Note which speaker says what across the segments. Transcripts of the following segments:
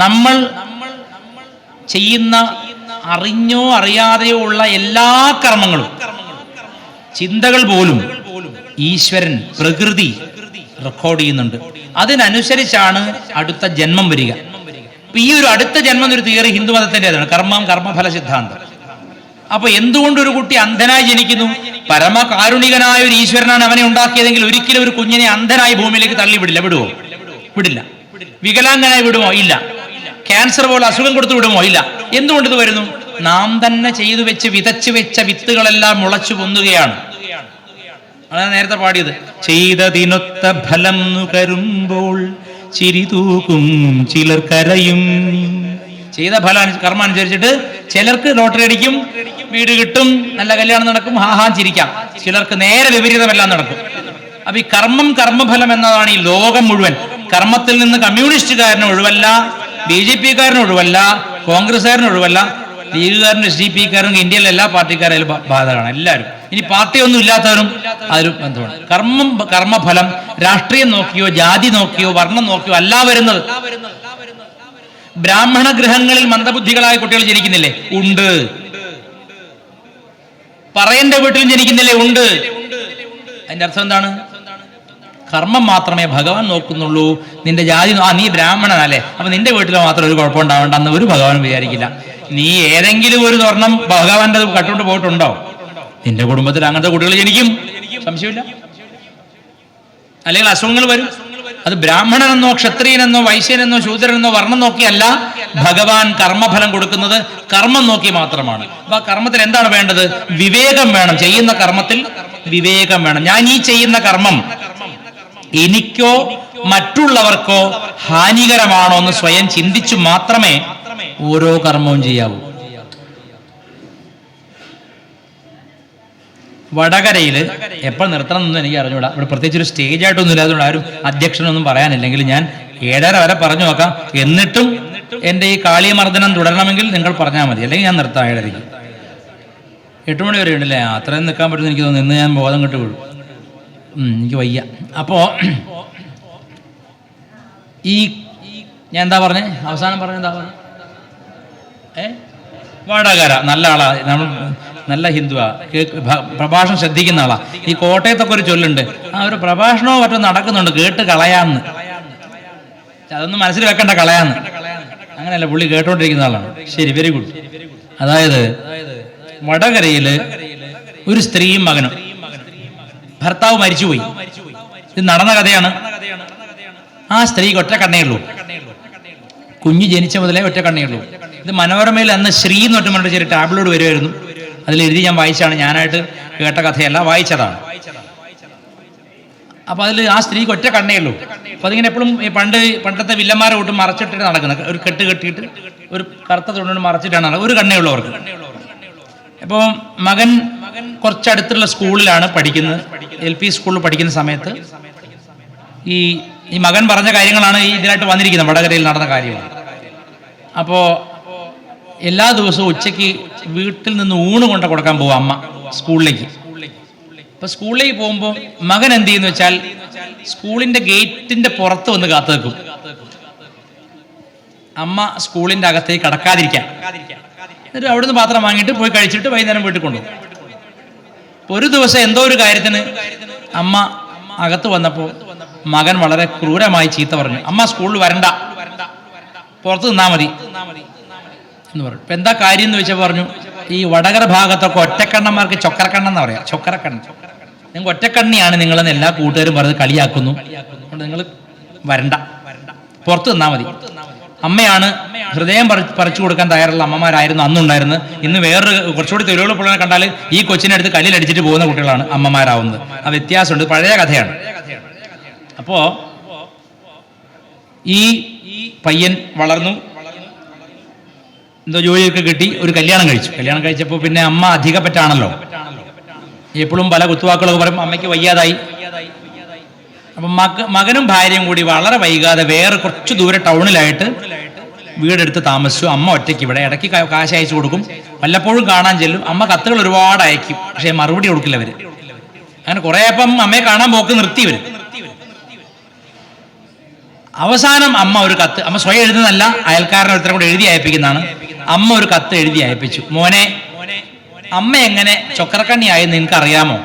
Speaker 1: നമ്മൾ ചെയ്യുന്ന അറിഞ്ഞോ അറിയാതെയോ ഉള്ള എല്ലാ കർമ്മങ്ങളും, ചിന്തകൾ പോലും ഈശ്വരൻ, പ്രകൃതി റെക്കോർഡ് ചെയ്യുന്നുണ്ട്. അതിനനുസരിച്ചാണ് അടുത്ത ജന്മം വരിക. അപ്പൊ ഈ ഒരു അടുത്ത ജന്മം എന്നൊരു തിയറി ഹിന്ദു മതത്തിൻ്റെതാണ്, കർമ്മഫല സിദ്ധാന്തം. അപ്പൊ എന്തുകൊണ്ട് ഒരു കുട്ടി അന്ധനായി ജനിക്കുന്നു? പരമകാരുണികനായ ഒരു ഈശ്വരനാണ് അവനെ ഉണ്ടാക്കിയതെങ്കിൽ ഒരിക്കലും ഒരു കുഞ്ഞിനെ അന്ധനായി ഭൂമിയിലേക്ക് തള്ളിവിടില്ല. വിടില്ല. വികലാംഗനായി വിടുമോ? ഇല്ല. ക്യാൻസർ പോലെ അസുഖം കൊടുത്തു വിടുമോ? ഇല്ല. എന്തുകൊണ്ട് ഇത് വരുന്നു? നാം തന്നെ ചെയ്തു വെച്ച് വിതച്ചു വെച്ച വിത്തുകളെല്ലാം മുളച്ചു പൊന്നുകയാണ്. അതാണ് നേരത്തെ പാടിയത്. ചെയ്തതിനൊത്ത ഫലം നുകരുമ്പോൾ ചിരിതൂക്കും ചിലർ കരയും. ചെയ്ത ഫലം കർമ്മം അനുസരിച്ചിട്ട് ചിലർക്ക് ലോട്ടറി അടിക്കും, വീട് കിട്ടും, നല്ല കല്യാണം നടക്കും, ഹാഹാൻ ചിരിക്കാം. ചിലർക്ക് നേരെ വിപരീതമെല്ലാം നടക്കും. അപ്പൊ ഈ കർമ്മഫലം എന്നതാണ് ഈ ലോകം മുഴുവൻ. കർമ്മത്തിൽ നിന്ന് കമ്മ്യൂണിസ്റ്റുകാരന് ഒഴിവല്ല, BJP-കാരന് ഒഴിവല്ല, കോൺഗ്രസ്സുകാരന് ഒഴിവല്ല, ലീഗുകാരനും SDP കാരനും ഇന്ത്യയിലെ എല്ലാ പാർട്ടിക്കാരും ബാധകമാണ്. എല്ലാവരും. ഇനി പാർട്ടിയൊന്നും ഇല്ലാത്തവരും അതിലും ബന്ധമാണ്. കർമ്മഫലം രാഷ്ട്രീയം നോക്കിയോ ജാതി നോക്കിയോ വർണ്ണം നോക്കിയോ അല്ല വരുന്നത്. ബ്രാഹ്മണ ഗൃഹങ്ങളിൽ മന്ദബുദ്ധികളായ കുട്ടികൾ ജനിക്കുന്നില്ലേ? ഉണ്ട്. പറയന്റെ വീട്ടിലും ജനിക്കുന്നില്ലേ? ഉണ്ട്. അതിന്റെ അർത്ഥം എന്താണ്? കർമ്മം മാത്രമേ ഭഗവാൻ നോക്കുന്നുള്ളൂ. നിന്റെ ജാതി നീ ബ്രാഹ്മണനല്ലേ, അപ്പൊ നിന്റെ വീട്ടിൽ മാത്രം ഒരു കുഴപ്പമുണ്ടാവണ്ടെന്ന് ഒരു ഭഗവാൻ വിചാരിക്കില്ല. നീ ഏതെങ്കിലും ഒരു സ്വർണം ഭഗവാന്റെ കട്ടുകൊണ്ട് പോയിട്ടുണ്ടോ? നിന്റെ കുടുംബത്തിൽ അങ്ങനത്തെ കുട്ടികൾ ജനിക്കും, സംശയമില്ല. അല്ലെങ്കിൽ അസുഖങ്ങൾ വരും. അത് ബ്രാഹ്മണനെന്നോ ക്ഷത്രിയനെന്നോ വൈശ്യനെന്നോ ശൂദ്രനെന്നോ വർണ്ണം നോക്കിയല്ല ഭഗവാൻ കർമ്മഫലം കൊടുക്കുന്നത്, കർമ്മം നോക്കി മാത്രമാണ്. അപ്പൊ കർമ്മത്തിൽ എന്താണ് വേണ്ടത്? വിവേകം വേണം. ചെയ്യുന്ന കർമ്മത്തിൽ വിവേകം വേണം. ഞാൻ ഈ ചെയ്യുന്ന കർമ്മം എനിക്കോ മറ്റുള്ളവർക്കോ ഹാനികരമാണോ എന്ന് സ്വയം ചിന്തിച്ചു മാത്രമേ ഓരോ കർമ്മവും ചെയ്യാവൂ. വടകരയില് എപ്പോൾ നിർത്തണം എന്നൊന്നും എനിക്ക് അറിഞ്ഞൂടാ. ഇവിടെ പ്രത്യേകിച്ച് ഒരു സ്റ്റേജ് ആയിട്ടൊന്നും ഇല്ലാത്തതുകൊണ്ട് ആരും അധ്യക്ഷനൊന്നും പറയാനില്ലെങ്കിൽ ഞാൻ 7:30 വരെ പറഞ്ഞു നോക്കാം. എന്നിട്ടും എൻ്റെ ഈ കാളിയമർദ്ദനം തുടരണമെങ്കിൽ നിങ്ങൾ പറഞ്ഞാൽ മതി, അല്ലെങ്കിൽ ഞാൻ നിർത്താം. 7:30 8 മണി വരെ ഉണ്ടല്ലേ? അത്രയും നിൽക്കാൻ പറ്റുമെന്ന് എനിക്ക് തോന്നുന്നു. ഇന്ന് ഞാൻ ബോധം കെട്ട് വീഴും, എനിക്ക് വയ്യ. അപ്പോൾ ഞാൻ എന്താ പറഞ്ഞേ? അവസാനം പറഞ്ഞെന്താ പറഞ്ഞേ? വടകര നല്ല ആളാ, നമ്മൾ നല്ല ഹിന്ദുവാ, പ്രഭാഷണം ശ്രദ്ധിക്കുന്ന ആളാ. ഈ കോട്ടയത്തൊക്കെ ഒരു ചൊല്ലുണ്ട്, ഒരു പ്രഭാഷണമോ മറ്റോ നടക്കുന്നുണ്ട്, കേട്ട് കളയാന്ന്. അതൊന്നും മനസ്സിൽ വെക്കണ്ട, കളയാന്ന്. അങ്ങനെയല്ല, പുള്ളി കേട്ടോണ്ടിരിക്കുന്ന ആളാണ്. ശരി, വെരി ഗുഡ്. അതായത് വടകരയില് ഒരു സ്ത്രീയും മകനും, ഭർത്താവ് മരിച്ചുപോയി. ഇത് നടന്ന കഥയാണ്. ആ സ്ത്രീക്ക് ഒറ്റ കണ്ണേ ഉള്ളൂ. കുഞ്ഞ് ജനിച്ച മുതലേ ഒറ്റ കണ്ണേ ഉള്ളൂ. ഇത് മനോരമയിൽ അന്ന് ശ്രീ എന്ന് പറഞ്ഞിട്ട് ചെറിയ ടാബ്ലോഡ് വരുമായിരുന്നു. അതിലെഴുതി ഞാൻ വായിച്ചാണ്. ഞാനായിട്ട് കേട്ട കഥയല്ല, വായിച്ചതാണ്. അപ്പൊ അതിൽ ആ സ്ത്രീക്ക് ഒറ്റ കണ്ണേ ഉള്ളൂ. അപ്പൊ അതിങ്ങനെ എപ്പോഴും പണ്ടത്തെ വില്ലന്മാരെ കൂട്ടും മറച്ചിട്ടിട്ട് നടക്കുന്നത്, ഒരു കെട്ട് കെട്ടിയിട്ട് ഒരു കറുത്ത തുണികൊണ്ട് മറച്ചിട്ടാണ് ഒരു കണ്ണേ ഉള്ളവർക്ക്. അപ്പോൾ മകൻ കുറച്ചടുത്തുള്ള സ്കൂളിലാണ് പഠിക്കുന്നത്. LP സ്കൂളിൽ പഠിക്കുന്ന സമയത്ത് ഈ മകൻ പറഞ്ഞ കാര്യങ്ങളാണ് ഇതിനായിട്ട് വന്നിരിക്കുന്നത്. വടകരയിൽ നടന്ന കാര്യമാണ്. അപ്പോൾ എല്ലാ ദിവസവും ഉച്ചയ്ക്ക് വീട്ടിൽ നിന്ന് ഊണ് കൊണ്ട് കൊടുക്കാൻ പോകും അമ്മ സ്കൂളിലേക്ക്. അപ്പൊ സ്കൂളിലേക്ക് പോകുമ്പോൾ മകൻ എന്ത് ചെയ്യുന്നു വെച്ചാൽ സ്കൂളിന്റെ ഗേറ്റിന്റെ പുറത്ത് വന്ന് കാത്തു നിൽക്കും, അമ്മ സ്കൂളിന്റെ അകത്തേക്ക് കടക്കാതിരിക്കാൻ. എന്നിട്ട് അവിടുന്ന് പാത്രം വാങ്ങിയിട്ട് പോയി കഴിച്ചിട്ട് വൈകുന്നേരം വീട്ടിൽ കൊണ്ടുപോകും. ഒരു ദിവസം എന്തോ ഒരു കാര്യത്തിന് അമ്മ അകത്ത് വന്നപ്പോൾ മകൻ വളരെ ക്രൂരമായി ചീത്ത പറഞ്ഞു. അമ്മ സ്കൂളിൽ വരണ്ട, പുറത്ത് നിന്നാ മതി എന്ന് പറഞ്ഞു. ഇപ്പൊ എന്താ കാര്യം എന്ന് വെച്ചാൽ പറഞ്ഞു, ഈ വടകര ഭാഗത്തൊക്കെ ഒറ്റക്കണ്ണന്മാർക്ക് ചൊക്കരക്കണ്ണെന്ന് പറയാം. ചൊക്കരക്കണ്ണ്, നിങ്ങൾ ഒറ്റക്കണ്ണിയാണ് നിങ്ങളെന്ന് എല്ലാ കൂട്ടുകാരും പറഞ്ഞ് കളിയാക്കുന്നു. അതുകൊണ്ട് നിങ്ങൾ വരണ്ട, പുറത്ത് നിന്നാ മതി. അമ്മയാണ് ഹൃദയം പറിച്ചു കൊടുക്കാൻ തയ്യാറുള്ള അമ്മമാരായിരുന്നു അന്നുണ്ടായിരുന്നത്. ഇന്ന് വേറൊരു കുറച്ചുകൂടി തൊഴിലുകൾ പിള്ളേരെ കണ്ടാൽ ഈ കൊച്ചിനെ അടുത്ത് കല്ലിലടിച്ചിട്ട് പോകുന്ന കുട്ടികളാണ് അമ്മമാരാവുന്നത്. ആ വ്യത്യാസമുണ്ട്, പഴയ കഥയാണ്. അപ്പോ ഈ പയ്യൻ വളർന്നു, എന്തോ ജോലിയൊക്കെ കിട്ടി, ഒരു കല്യാണം കഴിച്ചു. കല്യാണം കഴിച്ചപ്പോൾ പിന്നെ അമ്മ അധികപ്പറ്റാണല്ലോ, എപ്പോഴും പല കുത്തുവാക്കുകളൊക്കെ പറയും. അമ്മയ്ക്ക് വയ്യാതായി. അപ്പം മകനും ഭാര്യയും കൂടി വളരെ വൈകാതെ വേറെ കുറച്ച് ദൂരെ ടൗണിലായിട്ട് വീടെടുത്ത് താമസിച്ചു. അമ്മ ഒറ്റയ്ക്ക് ഇവിടെ. ഇടയ്ക്ക് കാശ് അയച്ചു കൊടുക്കും, വല്ലപ്പോഴും കാണാൻ ചെല്ലും. അമ്മ കത്തുകൾ ഒരുപാട് അയക്കും, പക്ഷേ മറുപടി കൊടുക്കില്ല അവര്. അങ്ങനെ കുറെ അപ്പം അമ്മയെ കാണാൻ പോക്ക് നിർത്തി വരും. അവസാനം അമ്മ ഒരു കത്ത്, അമ്മ സ്വയം എഴുതുന്നതല്ല, അയൽക്കാരനെ ഒരുത്തരം കൂടെ എഴുതി അയപ്പിക്കുന്നതാണ്. അമ്മ ഒരു കത്ത് എഴുതി അയപ്പിച്ചു. മോനെ, അമ്മ എങ്ങനെ ചൊക്കരക്കണ്ണിയായി നിനക്ക് അറിയാമോ?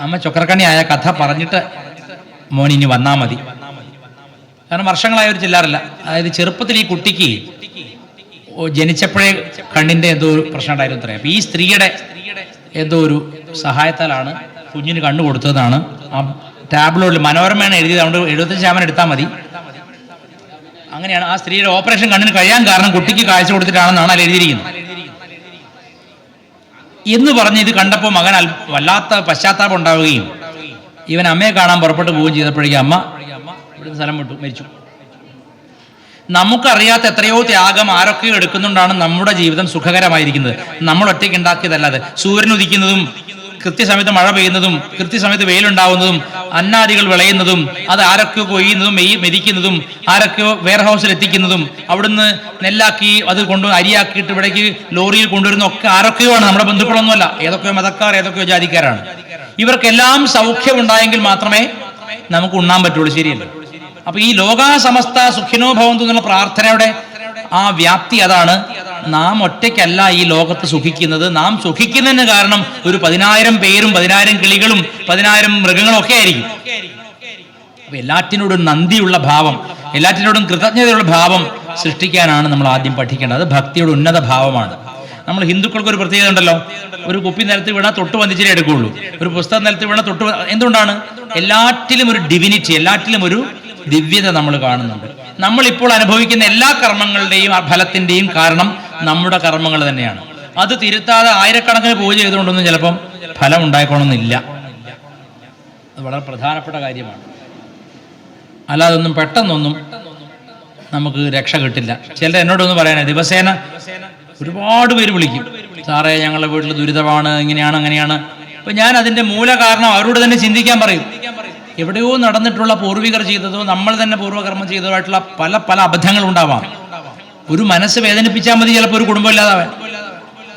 Speaker 1: അമ്മ ചൊക്കരക്കണ്ണിയായ കഥ പറഞ്ഞിട്ട് മോൻ ഇനി വന്നാൽ മതി. കാരണം വർഷങ്ങളായി ഒരു ചെല്ലാറില്ല. അതായത് ചെറുപ്പത്തിൽ ഈ കുട്ടിക്ക് ജനിച്ചപ്പോഴേ കണ്ണിന്റെ എന്തോ ഒരു പ്രശ്നം ഉണ്ടായിരുന്നു അത്രയും. അപ്പൊ ഈ സ്ത്രീയുടെ എന്തോ ഒരു സഹായത്താലാണ് കുഞ്ഞിന് കണ്ണു കൊടുത്തതാണ്. ആ ടാബ്ലോയിൽ മനോരമയാണ് എഴുതിയത്, അതുകൊണ്ട് 75% എടുത്താൽ മതി. അങ്ങനെയാണ് ആ സ്ത്രീയുടെ ഓപ്പറേഷൻ കണ്ണിന് കഴിയാൻ കാരണം കുട്ടിക്ക് കാഴ്ച കൊടുത്തിട്ടാണെന്നാണ് അതിൽ എഴുതിയിരിക്കുന്നത് എന്ന് പറഞ്ഞ് ഇത് കണ്ടപ്പോൾ മകൻ വല്ലാത്ത പശ്ചാത്താപം ഉണ്ടാവുകയും ഇവൻ അമ്മയെ കാണാൻ പുറപ്പെട്ടു പോവുകയും ചെയ്തപ്പോഴേക്കും അമ്മ ഇവിടുന്ന് സ്ഥലം വിട്ടു, മരിച്ചു. നമുക്കറിയാത്ത എത്രയോ ത്യാഗം ആരൊക്കെയോ എടുക്കുന്നുണ്ടാണ് നമ്മുടെ ജീവിതം സുഖകരമായിരിക്കുന്നത്. നമ്മൾ ഒറ്റയ്ക്ക് ഉണ്ടാക്കിയതല്ലാതെ. സൂര്യൻ ഉദിക്കുന്നതും കൃത്യസമയത്ത് മഴ പെയ്യുന്നതും കൃത്യസമയത്ത് വെയിലുണ്ടാവുന്നതും അന്നാദികൾ വിളയുന്നതും അത് ആരൊക്കെയോ കൊയ്യുന്നതും മെതിക്കുന്നതും ആരൊക്കെയോ വെയർ ഹൗസിൽ എത്തിക്കുന്നതും അവിടുന്ന് നെല്ലാക്കി അത് അരിയാക്കിയിട്ട് ഇവിടേക്ക് ലോറിയിൽ കൊണ്ടുവരുന്ന ഒക്കെ ആരൊക്കെയോ ആണ്, നമ്മുടെ ബന്ധുക്കളൊന്നുമല്ല. ഏതൊക്കെയോ മതക്കാർ, ഏതൊക്കെയോ ജാതിക്കാരാണ്. ഇവർക്കെല്ലാം സൗഖ്യം ഉണ്ടായെങ്കിൽ മാത്രമേ നമുക്ക് ഉണ്ണാൻ പറ്റുള്ളൂ. ശരിയല്ലേ? അപ്പൊ ഈ ലോകാസമസ്ത സുഖിനോ ഭവന്തു എന്നുള്ള പ്രാർത്ഥനയുടെ ആ വ്യാപ്തി അതാണ്. നാം ഒറ്റയ്ക്കല്ല ഈ ലോകത്ത് സുഖിക്കുന്നത്. നാം സുഖിക്കുന്നതിന് കാരണം ഒരു 10,000 പേരും 10,000 കിളികളും 10,000 മൃഗങ്ങളും ഒക്കെ ആയിരിക്കും. അപ്പൊ എല്ലാറ്റിനോടും നന്ദിയുള്ള ഭാവം, എല്ലാറ്റിനോടും കൃതജ്ഞതയുള്ള ഭാവം സൃഷ്ടിക്കാനാണ് നമ്മൾ ആദ്യം പഠിക്കേണ്ടത്. അത് ഭക്തിയുടെ ഉന്നത ഭാവമാണ്. നമ്മൾ ഹിന്ദുക്കൾക്ക് ഒരു പ്രത്യേകത ഉണ്ടല്ലോ. ഒരു കുപ്പി നിലത്ത് വീണാൽ തൊട്ട് വന്നിച്ചിട്ടേ എടുക്കുകയുള്ളൂ. ഒരു പുസ്തകം നിലത്ത് വീണാൽ തൊട്ട്. എന്തുകൊണ്ടാണ്? എല്ലാറ്റിലും ഒരു ഡിവിനിറ്റി, എല്ലാറ്റിലും ഒരു ദിവ്യത നമ്മൾ കാണുന്നുണ്ട്. നമ്മളിപ്പോൾ അനുഭവിക്കുന്ന എല്ലാ കർമ്മങ്ങളുടെയും ഫലത്തിന്റെയും കാരണം നമ്മുടെ കർമ്മങ്ങൾ തന്നെയാണ്. അത് തിരുത്താതെ ആയിരക്കണക്കിന് പൂജ ചെയ്തുകൊണ്ടൊന്നും ചിലപ്പം ഫലം ഉണ്ടായിക്കോണമെന്നില്ല. അത് വളരെ പ്രധാനപ്പെട്ട കാര്യമാണ്. അല്ലാതൊന്നും പെട്ടെന്നൊന്നും നമുക്ക് രക്ഷ കിട്ടില്ല. ചിലർ എന്നോടൊന്ന് പറയാനേ, ദിവസേന ഒരുപാട് പേര് വിളിക്കും, സാറേ ഞങ്ങളുടെ വീട്ടിൽ ദുരിതമാണ്, ഇങ്ങനെയാണ് അങ്ങനെയാണ്. അപ്പൊ ഞാൻ അതിന്റെ മൂല കാരണം അവരോട് തന്നെ ചിന്തിക്കാൻ പറയും. എവിടെയോ നടന്നിട്ടുള്ള പൂർവികർ ചെയ്തതോ നമ്മൾ തന്നെ പൂർവ്വകർമ്മം ചെയ്തതോ ആയിട്ടുള്ള പല പല അബദ്ധങ്ങൾ ഉണ്ടാവാം. ഒരു മനസ്സ് വേദനിപ്പിച്ചാൽ മതി ചിലപ്പോൾ ഒരു കുടുംബം ഇല്ലാതാവാൻ.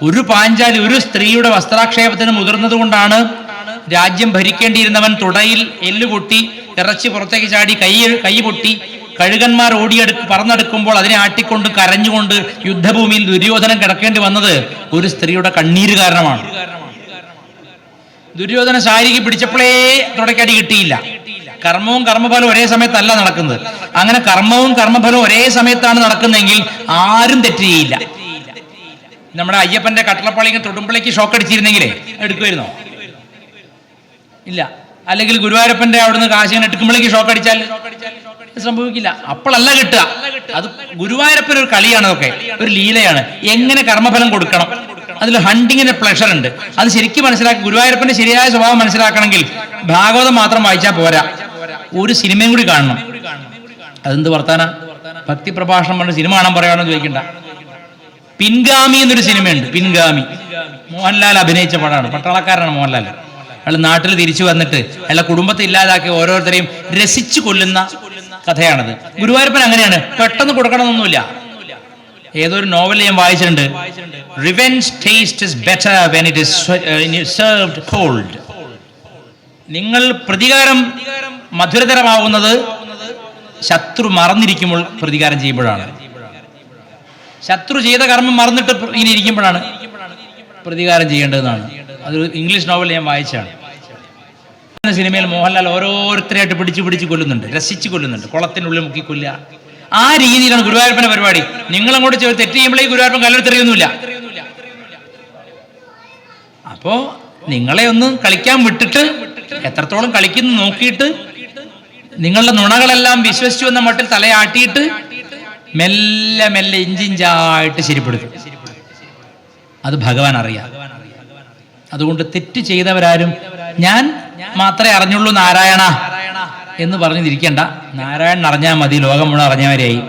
Speaker 1: ഒരു പാഞ്ചാലി, ഒരു സ്ത്രീയുടെ വസ്ത്രാക്ഷേപത്തിന് മുതിർന്നത് കൊണ്ടാണ് രാജ്യം ഭരിക്കേണ്ടിയിരുന്നവൻ തുടയിൽ എല്ലുപൊട്ടി ഇറച്ചി പുറത്തേക്ക് ചാടി കൈ പൊട്ടി കഴുകന്മാർ പറന്നെടുക്കുമ്പോൾ അതിനെ ആട്ടിക്കൊണ്ട് കരഞ്ഞുകൊണ്ട് യുദ്ധഭൂമിയിൽ ദുര്യോധനൻ കിടക്കേണ്ടി വന്നത് ഒരു സ്ത്രീയുടെ കണ്ണീര് കാരണമാണ്. ദുര്യോധന ശാരീരിക പിടിച്ചപ്പോഴേ തുടക്കടി കിട്ടിയില്ല. കർമ്മവും കർമ്മഫലവും ഒരേ സമയത്തല്ല നടക്കുന്നത്. അങ്ങനെ കർമ്മവും കർമ്മഫലവും ഒരേ സമയത്താണ് നടക്കുന്നതെങ്കിൽ ആരും തെറ്റ് ചെയ്യില്ല. നമ്മുടെ അയ്യപ്പന്റെ കട്ടളപ്പാളിങ്ങനെ തൊടുമ്പളേക്ക് ഷോക്ക് അടിച്ചിരുന്നെങ്കിലേ എടുക്കുമായിരുന്നോ? ഇല്ല. അല്ലെങ്കിൽ ഗുരുവായൂരപ്പന്റെ അവിടുന്ന് കാശിങ്ങനെ എടുക്കുമ്പോഴേക്ക് ഷോക്ക് അടിച്ചാൽ സംഭവിക്കില്ല. അപ്പോഴല്ല കിട്ടുക. അത് ഗുരുവായൂരപ്പൻ ഒരു കളിയാണ്, അതൊക്കെ ഒരു ലീലയാണ്. എങ്ങനെ കർമ്മഫലം കൊടുക്കണം, അതിൽ ഹണ്ടിങ്ങിന് പ്ലഷർ ഉണ്ട്. അത് ശരിക്കും മനസ്സിലാക്കി ഗുരുവായൂരപ്പന്റെ ശരിയായ സ്വഭാവം മനസ്സിലാക്കണമെങ്കിൽ ഭാഗവതം മാത്രം വായിച്ചാൽ പോരാ, ഒരു സിനിമയും കൂടി കാണണം. അതെന്ത് വർത്താന? ഭക്തി പ്രഭാഷണം പറഞ്ഞ സിനിമ കാണാൻ പറയാണെന്ന് ചോദിക്കണ്ട. പിൻഗാമി എന്നൊരു സിനിമയുണ്ട്. പിൻഗാമി മോഹൻലാൽ അഭിനയിച്ച പടമാണ്. പട്ടാളക്കാരനാണ് മോഹൻലാൽ. അയാൾ നാട്ടിൽ തിരിച്ചു വന്നിട്ട് അയാളെ കുടുംബത്തെ ഇല്ലാതാക്കി ഓരോരുത്തരെയും രസിച്ചു കൊല്ലുന്ന കഥയാണത്. ഗുരുവായൂരപ്പൻ അങ്ങനെയാണ്, പെട്ടെന്ന് കൊടുക്കണമെന്നൊന്നുമില്ല. ഏതൊരു നോവൽ ഞാൻ വായിച്ചിട്ടുണ്ട്, revenge taste is better when it is served cold. നിങ്ങൾ പ്രതികാരം മധുരതരമാവുന്നത് ശത്രു മറന്നിരിക്കുമ്പോൾ പ്രതികാരം ചെയ്യുമ്പോഴാണ്. ശത്രു ചെയ്ത കർമ്മം മറന്നിട്ട് ഇങ്ങനെ ഇരിക്കുമ്പോഴാണ് പ്രതികാരം ചെയ്യേണ്ടതെന്നാണ്. അതൊരു ഇംഗ്ലീഷ് നോവൽ ഞാൻ വായിച്ചാണ്. സിനിമയിൽ മോഹൻലാൽ ഓരോരുത്തരെയായിട്ട് പിടിച്ച് കൊല്ലുന്നുണ്ട്, രസിച്ച് കൊല്ലുന്നുണ്ട്, കുളത്തിനുള്ളിൽ മുക്കി കൊല്ലുക. ആ രീതിയിലാണ് ഗുരുവായൂരപ്പന്റെ പരിപാടി. നിങ്ങളങ്ങോട്ട് തെറ്റ് ചെയ്യുമ്പോഴേ ഗുരുവായൂരപ്പൻ കല്ലെടുത്തെറിയൊന്നുമില്ല. അപ്പോ നിങ്ങളെ ഒന്ന് കളിക്കാൻ വിട്ടിട്ട് എത്രത്തോളം കളിക്കുന്നു നോക്കിയിട്ട് നിങ്ങളുടെ നുണകളെല്ലാം വിശ്വസിച്ചു എന്ന മട്ടിൽ തലയാട്ടിയിട്ട് മെല്ലെ മെല്ലെ ഇഞ്ചിഞ്ചായിട്ട് ശരിപ്പെടുത്തും. അത് ഭഗവാൻ അറിയാം. അതുകൊണ്ട് തെറ്റ് ചെയ്തവരാരും ഞാൻ മാത്രമേ അറിഞ്ഞുള്ളൂ നാരായണ എന്ന് പറഞ്ഞിരിക്കേണ്ട. നാരായണൻ അറിഞ്ഞാൽ മതി, ലോകം മുഴുവൻ അറിഞ്ഞവരെയായി.